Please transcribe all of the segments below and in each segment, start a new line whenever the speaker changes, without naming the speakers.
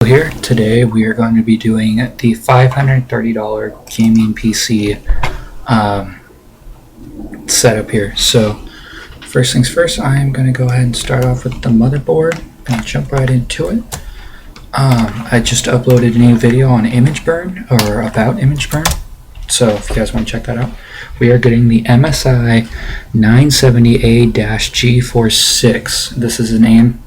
Here today we are going to be doing the $530 gaming PC setup here. So first things first, I'm going to go ahead and start off with the motherboard and jump right into it. I just uploaded a new video on ImageBurn, or about ImageBurn, so if you guys want to check that out. We are getting the MSI 970A-G46. This is going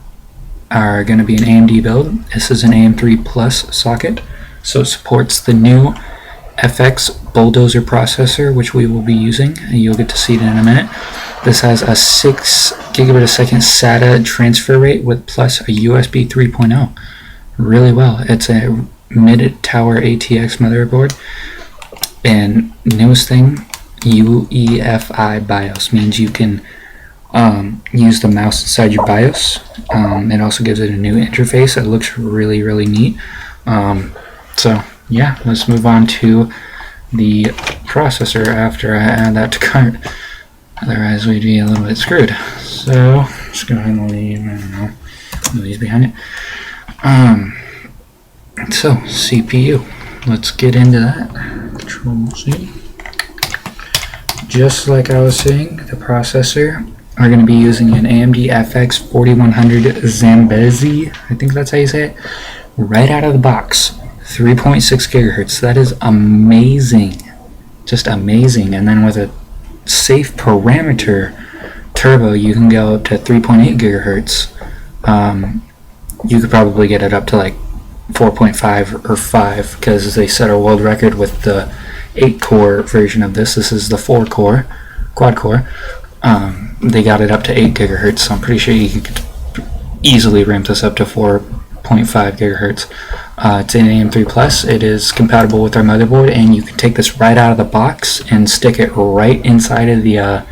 to be an AMD build. This is an AM3 Plus socket, so it supports the new FX Bulldozer processor, which we will be using, and you'll get to see it in a minute. This has a 6 gigabit a second SATA transfer rate with plus a USB 3.0. Really well. It's a mid-tower ATX motherboard, and newest thing, UEFI BIOS means you can use the mouse inside your BIOS. It also gives it a new interface. It looks really neat. So yeah, let's move on to the processor after I add that to cart. Otherwise we'd be a little bit screwed. So just go ahead and leave, I don't know, these behind it. So CPU, let's get into that. Control C. Just like I was saying, the processor, we're going to be using an AMD FX 4100 Zambezi, I think that's how you say it, right out of the box. 3.6 gigahertz. That is amazing. Just amazing. And then with a safe parameter turbo, you can go up to 3.8 gigahertz. You could probably get it up to like 4.5 or 5, because they set a world record with the 8-core version of this. This is the 4-core, quad-core. They got it up to 8 gigahertz, so I'm pretty sure you could easily ramp this up to 4.5 gigahertz. It's an AM3 Plus. It is compatible with our motherboard, and you can take this right out of the box and stick it right inside of the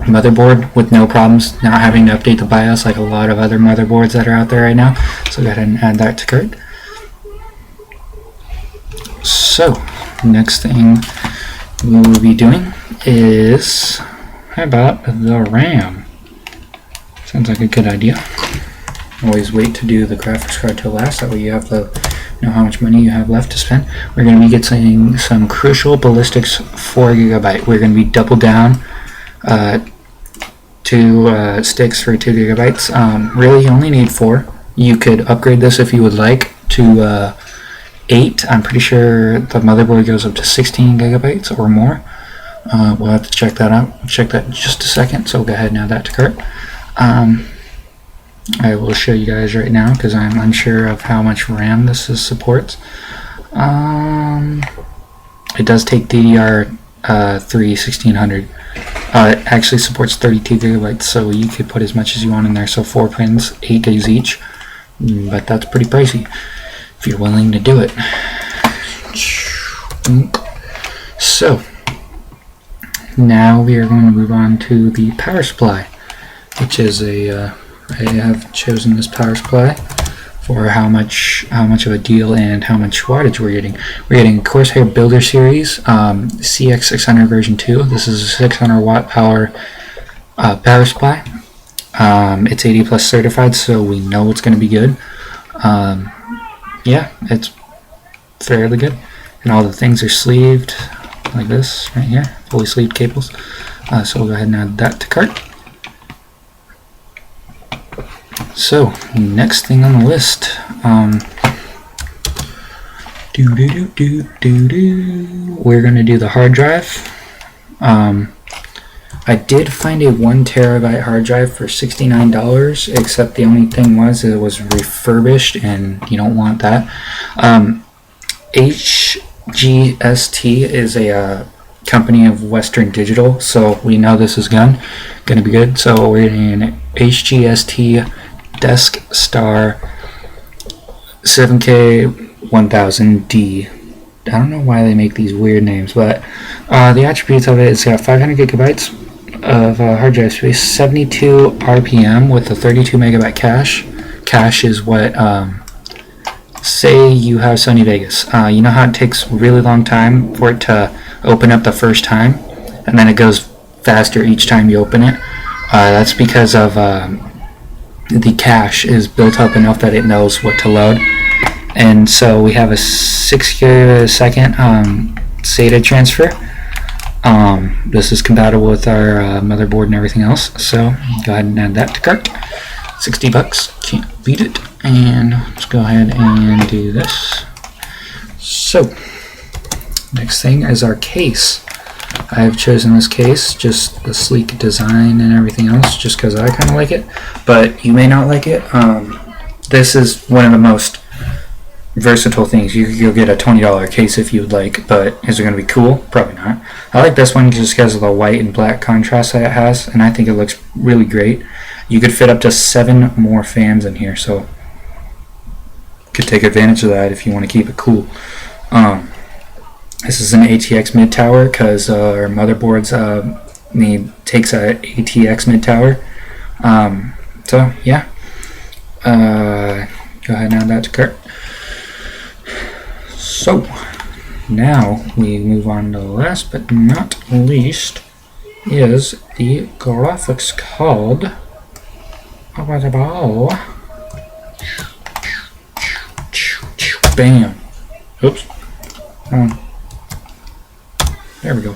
motherboard with no problems, not having to update the BIOS like a lot of other motherboards that are out there right now. So go ahead and add that to cart. So next thing we will be doing is, how about the RAM? Sounds like a good idea. Always wait to do the graphics card till last, that way you have to know how much money you have left to spend. We're going to be getting some Crucial Ballistics 4 gigabyte. We're going to be double down, 2 sticks for 2 gigabytes. Really, you only need 4. You could upgrade this if you would like to 8. I'm pretty sure the motherboard goes up to 16 gigabytes or more. We'll have to check that out. We'll check that in just a second, so we'll go ahead and add that to cart. I will show you guys right now because I'm unsure of how much RAM this supports. It does take DDR3 1600. It actually supports 32 gigabytes, so you could put as much as you want in there. So 4 pins, 8 gigs each, but that's pretty pricey if you're willing to do it. So now we are going to move on to the power supply, which is I have chosen this power supply for how much of a deal and how much wattage we're getting. We're getting Corsair Builder Series CX600 version 2. This is a 600 watt power supply. It's 80 plus certified, so we know it's going to be good. Yeah, it's fairly good, and all the things are sleeved like this right here, fully sleeved cables. So we'll go ahead and add that to cart. So next thing on the list, we're gonna do the hard drive. I did find a 1 terabyte hard drive for $69, except the only thing was it was refurbished, and you don't want that. HGST is a company of Western Digital, so we know this is gonna be good. So we're getting an HGST Desk Star 7K 1000D. I don't know why they make these weird names, but the attributes of it is got 500 gigabytes of hard drive space, 72 RPM with a 32 megabyte cache. Cache is what, say you have Sony Vegas. You know how it takes a really long time for it to open up the first time, and then it goes faster each time you open it? That's because of the cache is built up enough that it knows what to load. And so we have a 6 gigabit/second SATA transfer. This is compatible with our motherboard and everything else, so go ahead and add that to cart. $60, can't beat it. And let's go ahead and do this. So next thing is our case. I have chosen this case, just the sleek design and everything else, just because I kind of like it, but you may not like it. This is one of the most versatile things. You'll get a $20 case if you would like, but is it going to be cool? Probably not. I like this one just because of the white and black contrast that it has, and I think it looks really great. You could fit up to 7 more fans in here, so you could take advantage of that if you want to keep it cool. This is an ATX mid tower because our motherboards takes a ATX mid tower. So yeah, go ahead and add that to cart. So now we move on to the last but not least is the graphics card. Bam. Oops. There we go.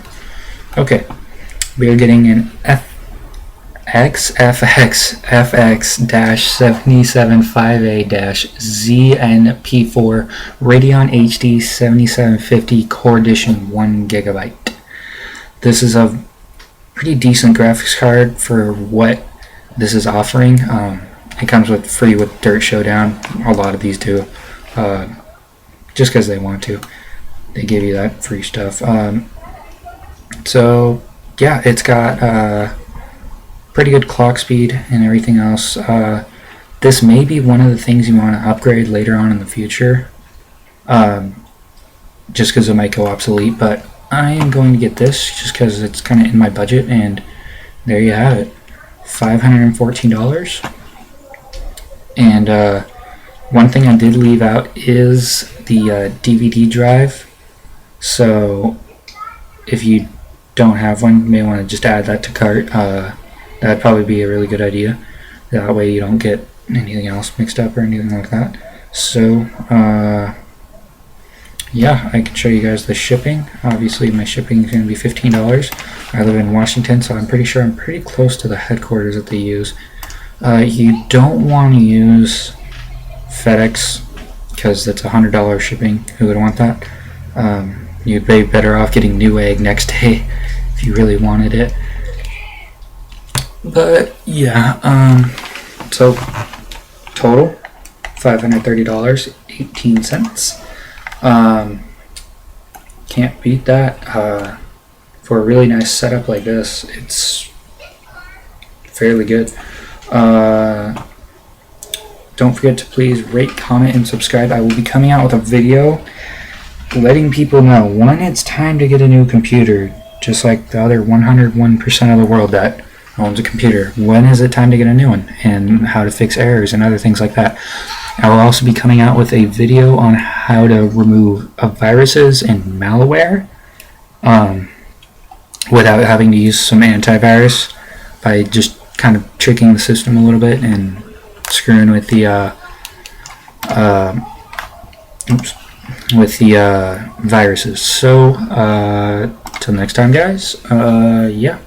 Okay. We are getting an FX-7750A-ZNP4 Radeon HD 7750 Core Edition 1 GB. This is a pretty decent graphics card for what this is offering. It comes free with Dirt Showdown. A lot of these do. Just because they want to. They give you that free stuff. So yeah, it's got pretty good clock speed and everything else. This may be one of the things you want to upgrade later on in the future, just because it might go obsolete, but I am going to get this just because it's kind of in my budget, and there you have it. $514. And one thing I did leave out is the DVD drive, so if you don't have one, you may want to just add that to cart. That'd probably be a really good idea. That way you don't get anything else mixed up or anything like that. So yeah, I can show you guys the shipping. Obviously my shipping is going to be $15. I live in Washington, so I'm pretty sure I'm pretty close to the headquarters that they use. You don't want to use FedEx because that's $100 shipping. Who would want that? You'd be better off getting Newegg next day if you really wanted it. But yeah, so total $530.18. Can't beat that. For a really nice setup like this, it's fairly good. Don't forget to please rate, comment, and subscribe. I will be coming out with a video letting people know when it's time to get a new computer, just like the other 101% of the world that owns a computer. When is it time to get a new one, and how to fix errors and other things like that. I will also be coming out with a video on how to remove viruses and malware without having to use some antivirus, by just kind of tricking the system a little bit and screwing with the viruses. So till next time, guys. Yeah.